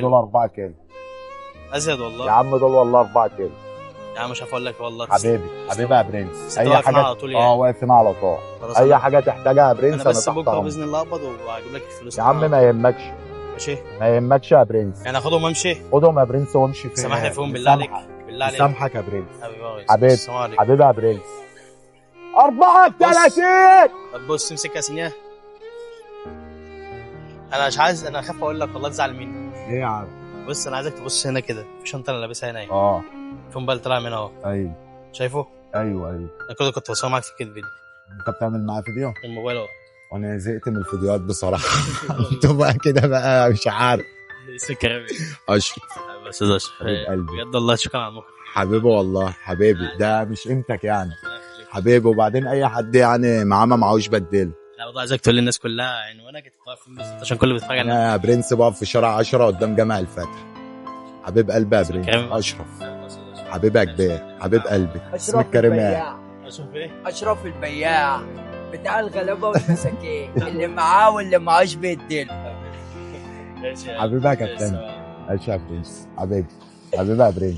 دول 4 كيلو ازيد يا والله. عم، دول والله 4 كيلو. يا عم مش عارف اقول لك والله. حبيبي حبيبي يا برنس، بس انت اي واقف معانا حاجه على طول يعني. واقفين على طول. خلاص اي انا حاجه تحتاجها يا برنس انا انا بس تحت بكره امرك. باذن الله اقبض وهجيب لك الفلوس يا عم طبعاً. ما يهمكش، ماشي. ما يهمكش يا برنس. يعني اخدهم وامشي. خدهم يا برنس وامشي. في سامحني فيهم بالله عليك. بالله عليك. سامحك يا برنس. حبيبي حبيبي السلام عليكم. حبيبي يا برنس. 34. طب بص امسك يا سنيه. انا مش عايز، انا اخاف اقول لك والله تزعل مني. ايه يا عم؟ بص انا عايزك تبص هنا كده في شنطه انا لابسها هنا اهي. اه في موبايل طالع منها اهو. ايوه شايفه؟ ايوه. انا كده كنت بصور معاك في الكدب دي. انت بتعمل معايا فيديو الموبايل اهو. وانا زهقت من الفيديوهات بصراحه. انتوا بقى كده بقى مش عارف. سكر اشرف بس ده اشرف حبيب قلبي. بجد الله شكرا على المخ. حبيبي والله حبيبي، ده مش قيمتك يعني حبيبي. وبعدين اي حد يعني معاه ما معهوش بدل. لا والله عايزك تقول للناس كلها عنوانك انت واقف فين بالظبط عشان كل اللي بيتفرج علينا. انا يا برنس بقف في شارع 10 قدام جامع الفتح. حبيب قلبي يا برنس. كريم. اشرف حبيبي يا كبير، حبيب قلبي. اسمك أشرف كريم ايه؟ البياع. اشوف ايه؟ أشرف البياع بتاع الغلابة والمساكين اللي معاه واللي معاش بيديله. ماشي حبيبي يا كابتن. ماشي يا برنس حبيبي. حبيبي يا برنس.